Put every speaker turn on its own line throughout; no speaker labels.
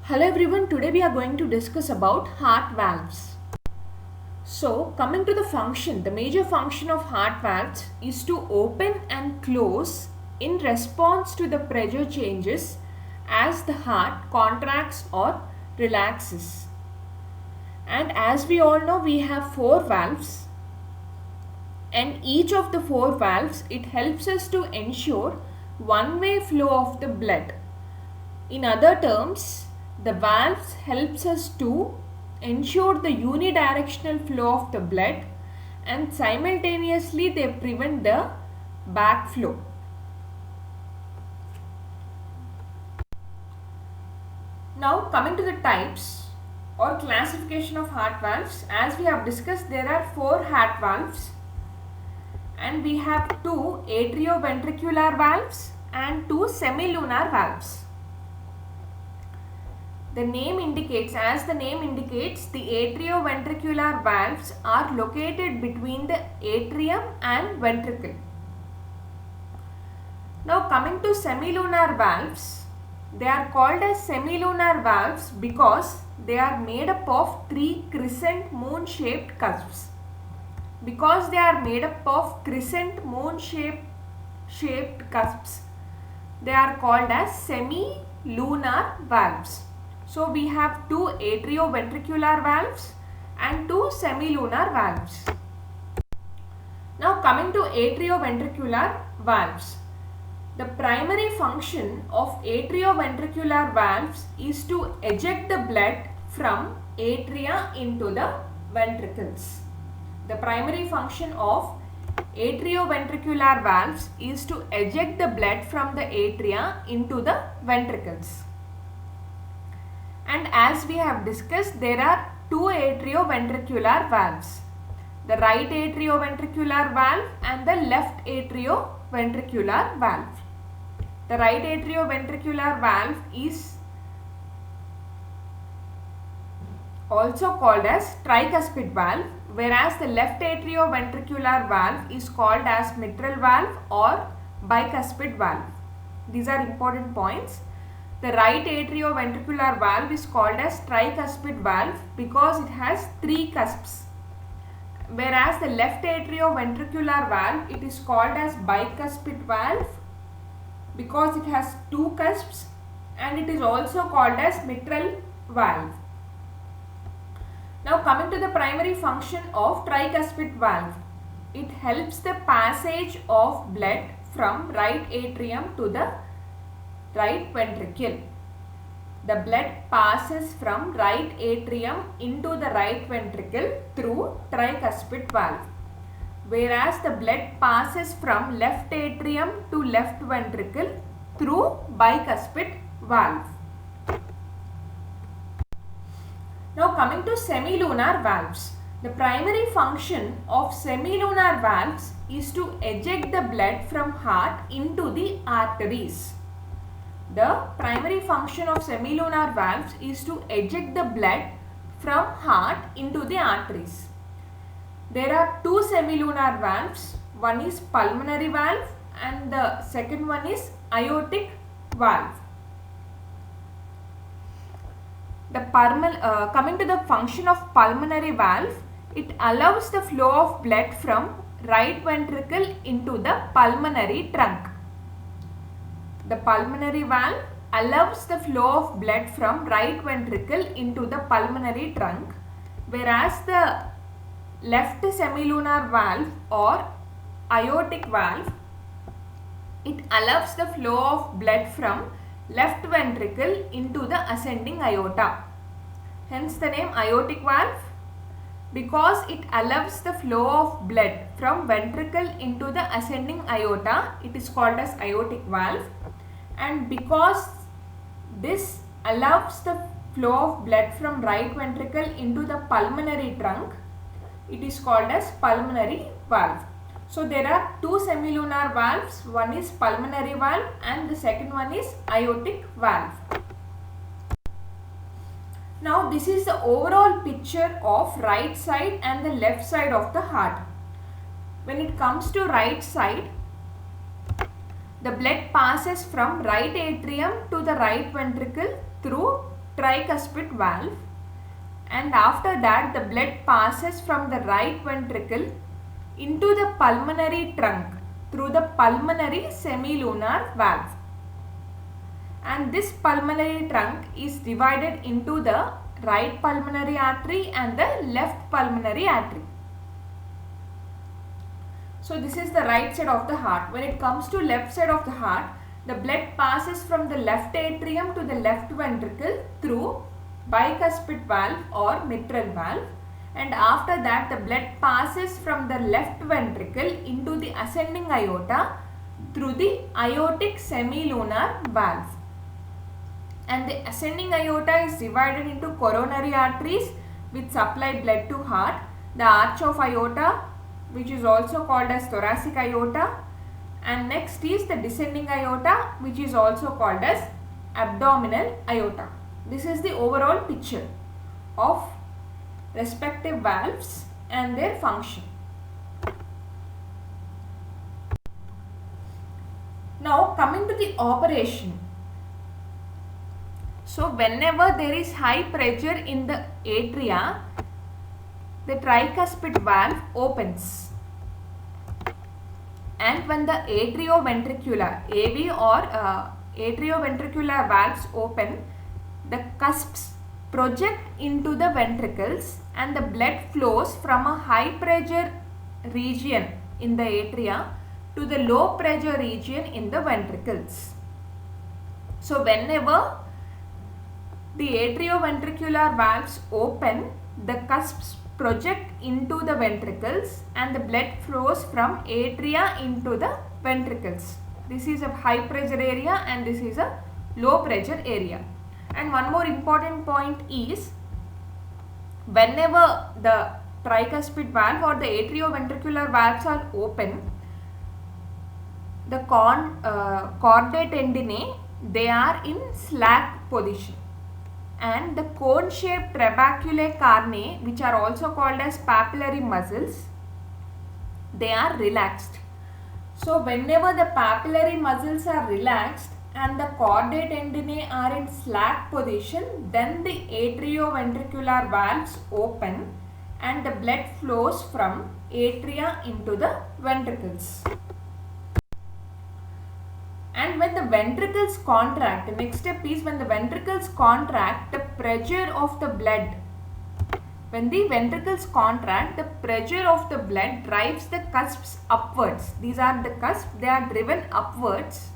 Hello everyone, today we are going to discuss about heart valves. So, coming to the function, the major function of heart valves is to open and close in response to the pressure changes as the heart contracts or relaxes. And as we all know, we have four valves, and each of the four valves, it helps us to ensure one-way flow of the blood. In other terms, the valves helps us to ensure the unidirectional flow of the blood, and simultaneously they prevent the backflow. Now coming to the types or classification of heart valves, as we have discussed, there are four heart valves, and we have two atrioventricular valves and two semilunar valves. The name indicates, as the name indicates, the atrioventricular valves are located between the atrium and ventricle. Now coming to semilunar valves, they are called as semilunar valves because they are made up of three crescent moon shaped cusps. Because they are made up of crescent moon shaped cusps, they are called as semilunar valves. So we have two atrioventricular valves and two semilunar valves. Now coming to atrioventricular valves. The primary function of atrioventricular valves is to eject the blood from atria into the ventricles. The primary function of atrioventricular valves is to eject the blood from the atria into the ventricles. And as we have discussed, there are two atrioventricular valves, the right atrioventricular valve and the left atrioventricular valve. The right atrioventricular valve is also called as tricuspid valve, whereas the left atrioventricular valve is called as mitral valve or bicuspid valve. These are important points. The right atrioventricular valve is called as tricuspid valve because it has three cusps, whereas the left atrioventricular valve, it is called as bicuspid valve because it has two cusps, and it is also called as mitral valve. Now coming to the primary function of tricuspid valve, it helps the passage of blood from right atrium to the right ventricle. The blood passes from right atrium into the right ventricle through tricuspid valve, whereas the blood passes from left atrium to left ventricle through bicuspid valve. Now coming to semilunar valves. The primary function of semilunar valves is to eject the blood from heart into the arteries. The primary function of semilunar valves is to eject the blood from heart into the arteries. There are two semilunar valves. One is pulmonary valve and the second one is aortic valve. Coming to the function of pulmonary valve, it allows the flow of blood from right ventricle into the pulmonary trunk. The pulmonary valve allows the flow of blood from right ventricle into the pulmonary trunk, whereas the left semilunar valve or aortic valve, it allows the flow of blood from left ventricle into the ascending aorta. Hence the name aortic valve, because it allows the flow of blood from ventricle into the ascending aorta, it is called as aortic valve. And because this allows the flow of blood from right ventricle into the pulmonary trunk, it is called as pulmonary valve. So there are two semilunar valves, one is pulmonary valve and the second one is aortic valve. Now this is the overall picture of right side and the left side of the heart. When it comes to right side, the blood passes from right atrium to the right ventricle through tricuspid valve, and after that the blood passes from the right ventricle into the pulmonary trunk through the pulmonary semilunar valve. And this pulmonary trunk is divided into the right pulmonary artery and the left pulmonary artery. So this is the right side of the heart. When it comes to left side of the heart, the blood passes from the left atrium to the left ventricle through bicuspid valve or mitral valve, and after that the blood passes from the left ventricle into the ascending aorta through the aortic semilunar valve. And the ascending aorta is divided into coronary arteries which supply blood to heart, the arch of aorta, which is also called as thoracic aorta, and next is the descending aorta, which is also called as abdominal aorta. This is the overall picture of respective valves and their function. Now coming to the operation. So whenever there is high pressure in the atria, the tricuspid valve opens, and when the atrioventricular AV or atrioventricular valves open, the cusps project into the ventricles and the blood flows from a high pressure region in the atria to the low pressure region in the ventricles. So whenever the atrioventricular valves open, the cusps project into the ventricles and the blood flows from atria into the ventricles. This is a high pressure area and this is a low pressure area. And one more important point is, whenever the tricuspid valve or the atrioventricular valves are open, the chordae tendineae, they are in slack position, and the cone shaped trabeculae carneae, which are also called as papillary muscles, they are relaxed. So whenever the papillary muscles are relaxed and the chordae tendineae are in slack position, then the atrioventricular valves open and the blood flows from atria into the ventricles. And when the ventricles contract, the next step is when the ventricles contract, the pressure of the blood. When the ventricles contract, the pressure of the blood drives the cusps upwards. These are the cusps, they are driven upwards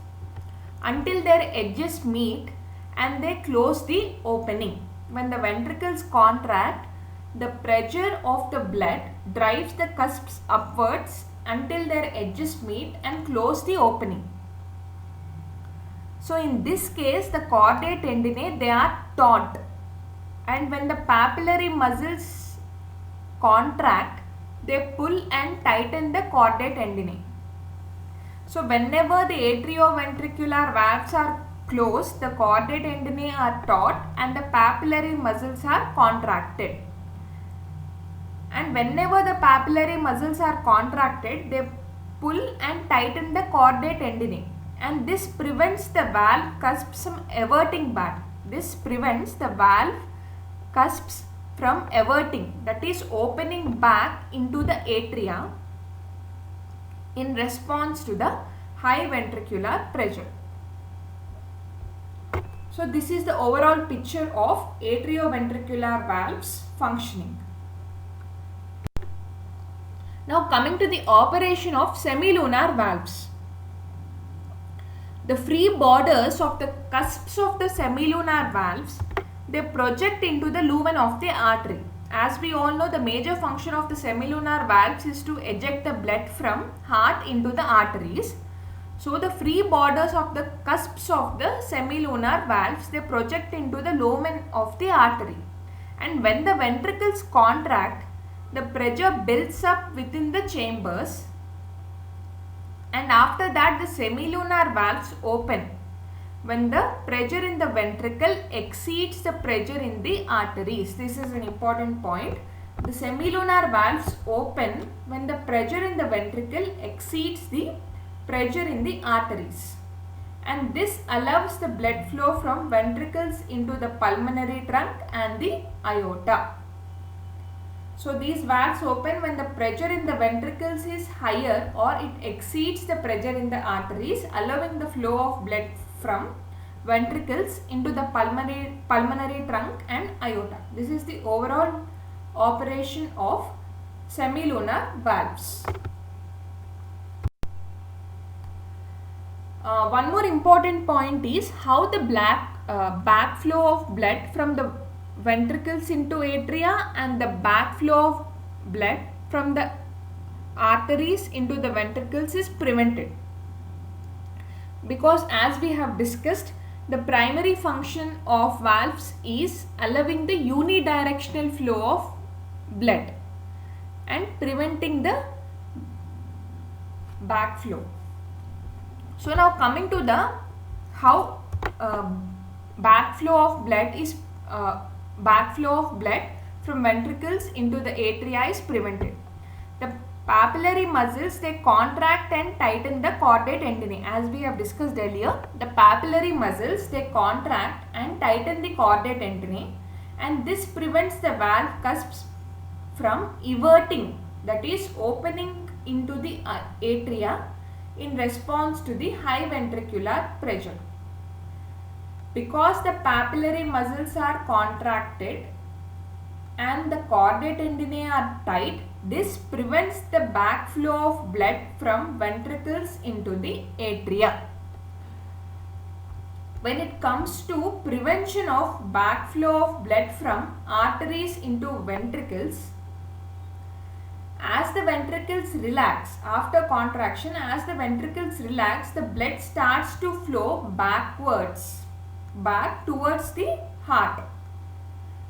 until their edges meet and they close the opening. When the ventricles contract, the pressure of the blood drives the cusps upwards until their edges meet and close the opening. So in this case, the chordae tendineae, they are taut, and when the papillary muscles contract, they pull and tighten the chordae tendineae. So whenever the atrioventricular valves are closed, the chordae tendineae are taut and the papillary muscles are contracted. And whenever the papillary muscles are contracted, they pull and tighten the chordae tendineae. And this prevents the valve cusps from everting back. This prevents the valve cusps from everting, that is opening back into the atria in response to the high ventricular pressure. So this is the overall picture of atrioventricular valves functioning. Now coming to the operation of semilunar valves. The free borders of the cusps of the semilunar valves, they project into the lumen of the artery. As we all know, the major function of the semilunar valves is to eject the blood from heart into the arteries. So the free borders of the cusps of the semilunar valves, they project into the lumen of the artery. And when the ventricles contract, the pressure builds up within the chambers, and after that the semilunar valves open when the pressure in the ventricle exceeds the pressure in the arteries. This is an important point. The semilunar valves open when the pressure in the ventricle exceeds the pressure in the arteries. and this allows the blood flow from ventricles into the pulmonary trunk and the aorta. So these valves open when the pressure in the ventricles is higher or it exceeds the pressure in the arteries, allowing the flow of blood from ventricles into the pulmonary trunk and aorta. This is the overall operation of semilunar valves. One more important point is how the backflow of blood from the ventricles into atria and the backflow of blood from the arteries into the ventricles is prevented. Because as we have discussed, the primary function of valves is allowing the unidirectional flow of blood and preventing the backflow. So now coming to the how backflow of blood from ventricles into the atria is prevented. The papillary muscles, they contract and tighten the chordate tendineae. As we have discussed earlier, the papillary muscles, they contract and tighten the chordate tendineae, and this prevents the valve cusps from everting, that is opening into the atria in response to the high ventricular pressure. Because the papillary muscles are contracted and the chordate tendineae are tight, this prevents the backflow of blood from ventricles into the atria. When it comes to prevention of backflow of blood from arteries into ventricles, as the ventricles relax after contraction, as the ventricles relax, the blood starts to flow back towards the heart.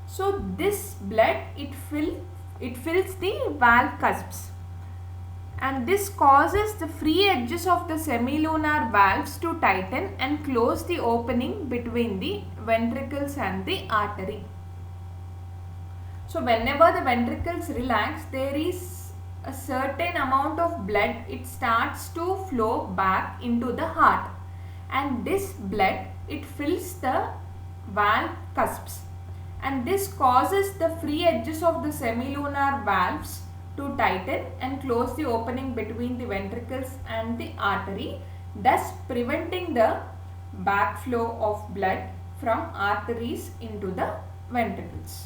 So this blood, it fills the valve cusps, and this causes the free edges of the semilunar valves to tighten and close the opening between the ventricles and the artery. So whenever the ventricles relax, there is a certain amount of blood, it starts to flow back into the heart, and this blood, it fills the valve cusps, and this causes the free edges of the semilunar valves to tighten and close the opening between the ventricles and the artery, thus preventing the backflow of blood from arteries into the ventricles.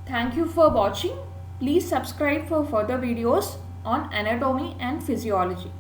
Thank you for watching. Please subscribe for further videos on anatomy and physiology.